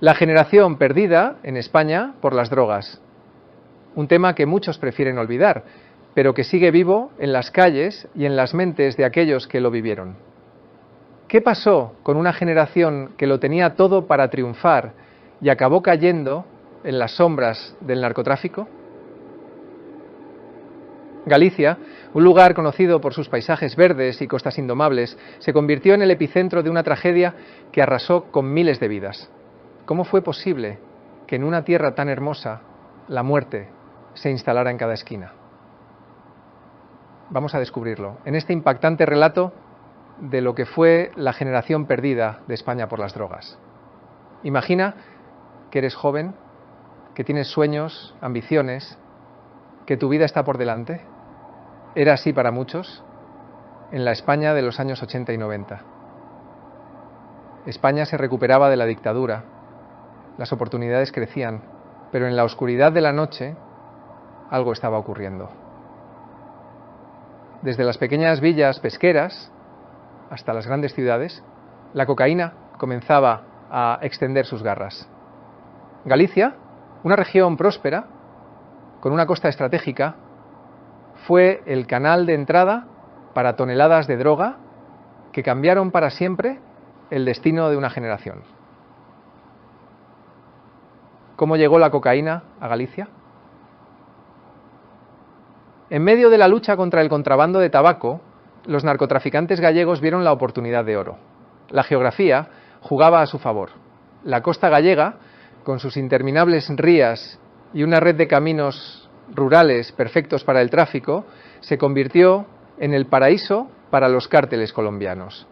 La generación perdida en España por las drogas. Un tema que muchos prefieren olvidar, pero que sigue vivo en las calles y en las mentes de aquellos que lo vivieron. ¿Qué pasó con una generación que lo tenía todo para triunfar y acabó cayendo en las sombras del narcotráfico? Galicia, un lugar conocido por sus paisajes verdes y costas indomables, se convirtió en el epicentro de una tragedia que arrasó con miles de vidas. ¿Cómo fue posible que en una tierra tan hermosa la muerte se instalara en cada esquina? Vamos a descubrirlo en este impactante relato de lo que fue la generación perdida de España por las drogas. Imagina que eres joven, que tienes sueños, ambiciones, que tu vida está por delante. Era así para muchos en la España de los años 80 y 90. España se recuperaba de la dictadura, las oportunidades crecían, pero en la oscuridad de la noche algo estaba ocurriendo. Desde las pequeñas villas pesqueras hasta las grandes ciudades, la cocaína comenzaba a extender sus garras. Galicia, una región próspera, con una costa estratégica, fue el canal de entrada para toneladas de droga que cambiaron para siempre el destino de una generación. ¿Cómo llegó la cocaína a Galicia? En medio de la lucha contra el contrabando de tabaco, los narcotraficantes gallegos vieron la oportunidad de oro. La geografía jugaba a su favor. La costa gallega, con sus interminables rías y una red de caminos rurales perfectos para el tráfico, se convirtió en el paraíso para los cárteles colombianos.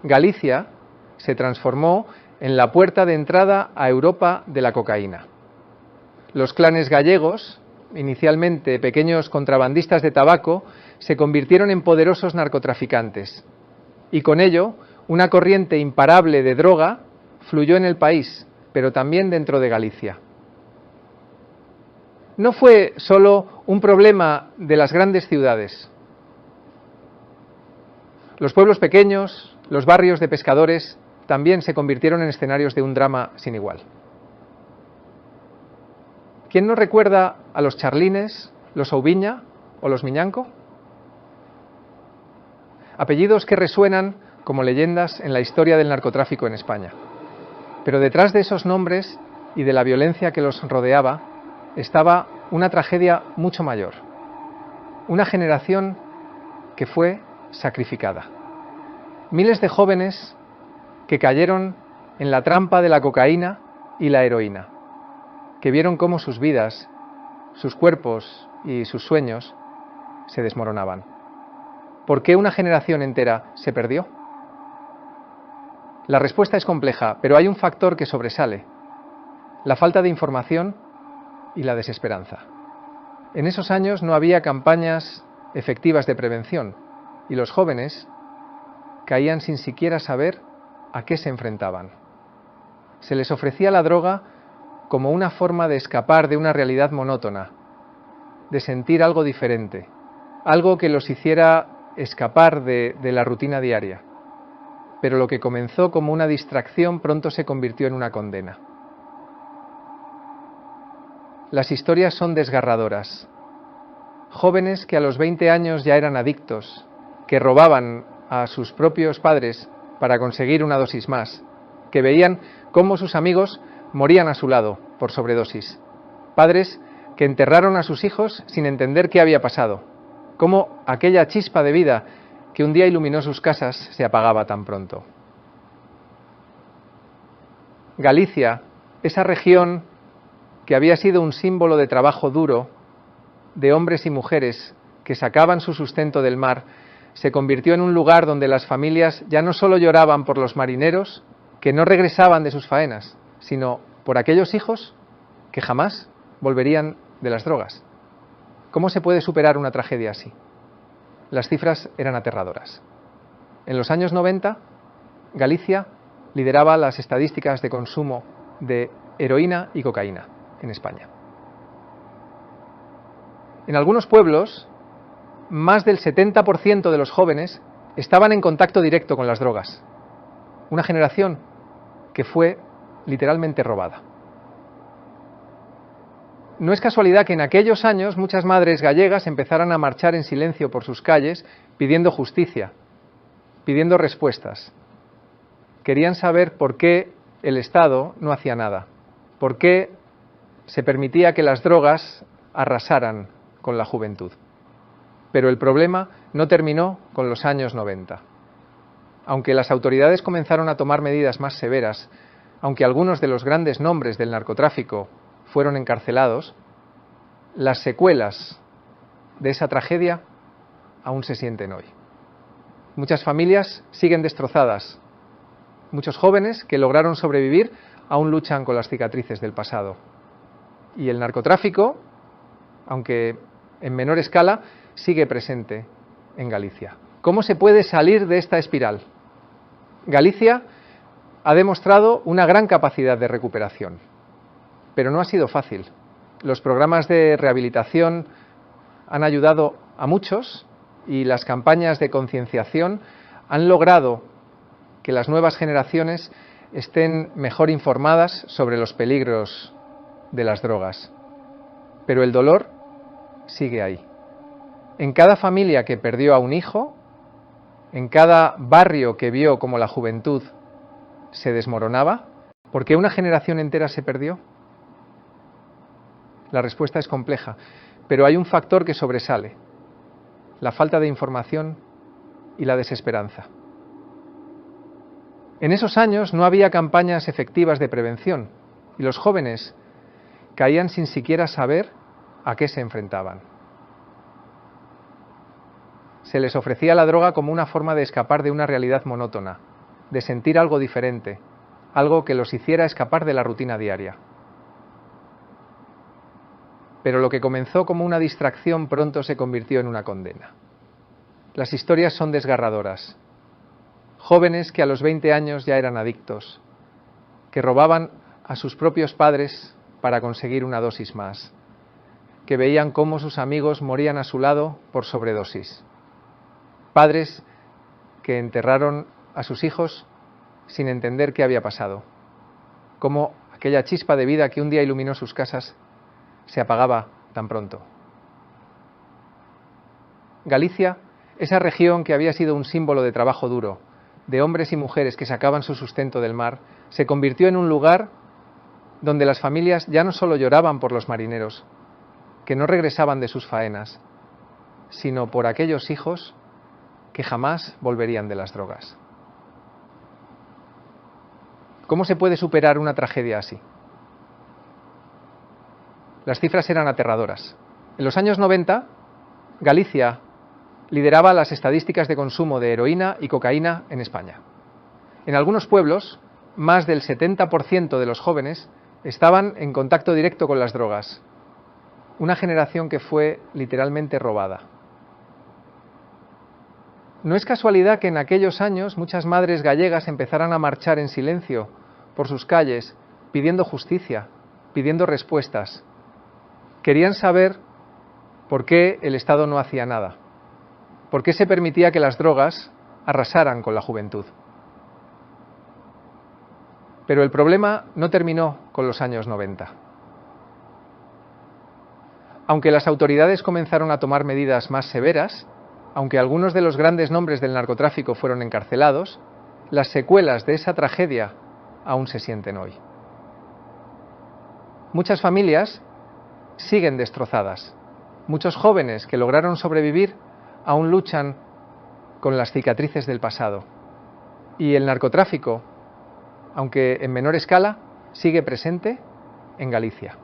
Galicia se transformó en la puerta de entrada a Europa de la cocaína. Los clanes gallegos, inicialmente pequeños contrabandistas de tabaco, se convirtieron en poderosos narcotraficantes, y con ello una corriente imparable de droga fluyó en el país, pero también dentro de Galicia. No fue solo un problema de las grandes ciudades. Los pueblos pequeños, los barrios de pescadores, también se convirtieron en escenarios de un drama sin igual. ¿Quién no recuerda a los Charlines, los Oubiña o los Miñanco? Apellidos que resuenan como leyendas en la historia del narcotráfico en España. Pero detrás de esos nombres y de la violencia que los rodeaba, estaba una tragedia mucho mayor. Una generación que fue sacrificada. Miles de jóvenes que cayeron en la trampa de la cocaína y la heroína, que vieron cómo sus vidas, sus cuerpos y sus sueños se desmoronaban. ¿Por qué una generación entera se perdió? La respuesta es compleja, pero hay un factor que sobresale: la falta de información y la desesperanza. En esos años no había campañas efectivas de prevención y los jóvenes caían sin siquiera saber a qué se enfrentaban. Se les ofrecía la droga como una forma de escapar de una realidad monótona, de sentir algo diferente, algo que los hiciera escapar de la rutina diaria. Pero lo que comenzó como una distracción pronto se convirtió en una condena. Las historias son desgarradoras. Jóvenes que a los 20 años ya eran adictos, que robaban a sus propios padres para conseguir una dosis más, que veían cómo sus amigos morían a su lado por sobredosis. Padres que enterraron a sus hijos sin entender qué había pasado, cómo aquella chispa de vida que un día iluminó sus casas se apagaba tan pronto. Galicia, esa región que había sido un símbolo de trabajo duro, de hombres y mujeres que sacaban su sustento del mar, se convirtió en un lugar donde las familias ya no solo lloraban por los marineros que no regresaban de sus faenas, sino por aquellos hijos que jamás volverían de las drogas. ¿Cómo se puede superar una tragedia así? Las cifras eran aterradoras. En los años 90, Galicia lideraba las estadísticas de consumo de heroína y cocaína en España. En algunos pueblos, más del 70% de los jóvenes estaban en contacto directo con las drogas. Una generación que fue literalmente robada. No es casualidad que en aquellos años muchas madres gallegas empezaran a marchar en silencio por sus calles pidiendo justicia, pidiendo respuestas. Querían saber por qué el Estado no hacía nada, por qué se permitía que las drogas arrasaran con la juventud. Pero el problema no terminó con los años 90. Aunque las autoridades comenzaron a tomar medidas más severas, aunque algunos de los grandes nombres del narcotráfico fueron encarcelados, las secuelas de esa tragedia aún se sienten hoy. Muchas familias siguen destrozadas. Muchos jóvenes que lograron sobrevivir aún luchan con las cicatrices del pasado. Y el narcotráfico, aunque en menor escala, sigue presente en Galicia. ¿Cómo se puede salir de esta espiral? Galicia ha demostrado una gran capacidad de recuperación, pero no ha sido fácil. Los programas de rehabilitación han ayudado a muchos y las campañas de concienciación han logrado que las nuevas generaciones estén mejor informadas sobre los peligros de las drogas. Pero el dolor sigue ahí. En cada familia que perdió a un hijo, en cada barrio que vio cómo la juventud se desmoronaba, ¿por qué una generación entera se perdió? La respuesta es compleja, pero hay un factor que sobresale: la falta de información y la desesperanza. En esos años no había campañas efectivas de prevención y los jóvenes caían sin siquiera saber a qué se enfrentaban. Se les ofrecía la droga como una forma de escapar de una realidad monótona, de sentir algo diferente, algo que los hiciera escapar de la rutina diaria. Pero lo que comenzó como una distracción pronto se convirtió en una condena. Las historias son desgarradoras. Jóvenes que a los 20 años ya eran adictos, que robaban a sus propios padres para conseguir una dosis más, que veían cómo sus amigos morían a su lado por sobredosis. Padres que enterraron a sus hijos sin entender qué había pasado, cómo aquella chispa de vida que un día iluminó sus casas se apagaba tan pronto. Galicia, esa región que había sido un símbolo de trabajo duro, de hombres y mujeres que sacaban su sustento del mar, se convirtió en un lugar donde las familias ya no solo lloraban por los marineros, que no regresaban de sus faenas, sino por aquellos hijos que jamás volverían de las drogas. ¿Cómo se puede superar una tragedia así? Las cifras eran aterradoras. En los años 90, Galicia lideraba las estadísticas de consumo de heroína y cocaína en España. En algunos pueblos, más del 70% de los jóvenes estaban en contacto directo con las drogas. Una generación que fue literalmente robada. No es casualidad que en aquellos años muchas madres gallegas empezaran a marchar en silencio por sus calles, pidiendo justicia, pidiendo respuestas. Querían saber por qué el Estado no hacía nada, por qué se permitía que las drogas arrasaran con la juventud. Pero el problema no terminó con los años 90. Aunque las autoridades comenzaron a tomar medidas más severas, aunque algunos de los grandes nombres del narcotráfico fueron encarcelados, las secuelas de esa tragedia aún se sienten hoy. Muchas familias siguen destrozadas. Muchos jóvenes que lograron sobrevivir aún luchan con las cicatrices del pasado. Y el narcotráfico, aunque en menor escala, sigue presente en Galicia.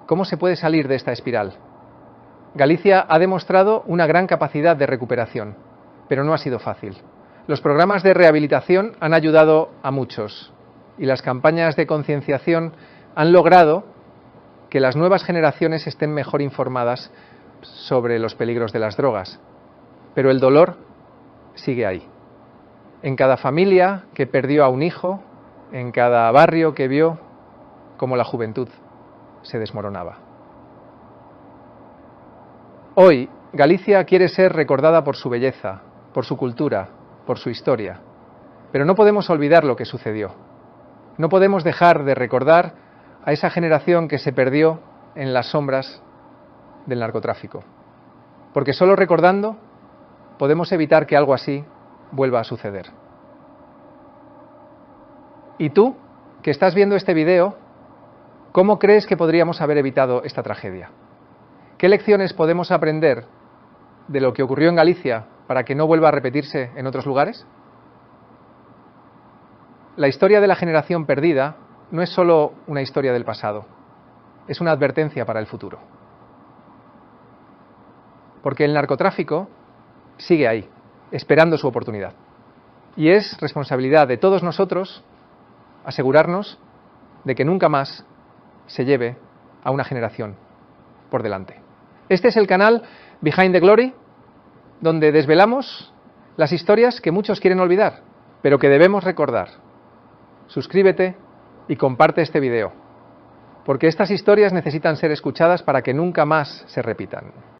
¿Cómo se puede salir de esta espiral? Galicia ha demostrado una gran capacidad de recuperación, pero no ha sido fácil. Los programas de rehabilitación han ayudado a muchos y las campañas de concienciación han logrado que las nuevas generaciones estén mejor informadas sobre los peligros de las drogas. Pero el dolor sigue ahí. En cada familia que perdió a un hijo, en cada barrio que vio cómo la juventud se desmoronaba. Hoy, Galicia quiere ser recordada por su belleza, por su cultura, por su historia. Pero no podemos olvidar lo que sucedió. No podemos dejar de recordar a esa generación que se perdió en las sombras del narcotráfico. Porque solo recordando podemos evitar que algo así vuelva a suceder. ¿Y tú, que estás viendo este video, cómo crees que podríamos haber evitado esta tragedia? ¿Qué lecciones podemos aprender de lo que ocurrió en Galicia para que no vuelva a repetirse en otros lugares? La historia de la generación perdida no es solo una historia del pasado, es una advertencia para el futuro. Porque el narcotráfico sigue ahí, esperando su oportunidad. Y es responsabilidad de todos nosotros asegurarnos de que nunca más se lleve a una generación por delante. Este es el canal Behind the Glory, donde desvelamos las historias que muchos quieren olvidar, pero que debemos recordar. Suscríbete y comparte este video, porque estas historias necesitan ser escuchadas para que nunca más se repitan.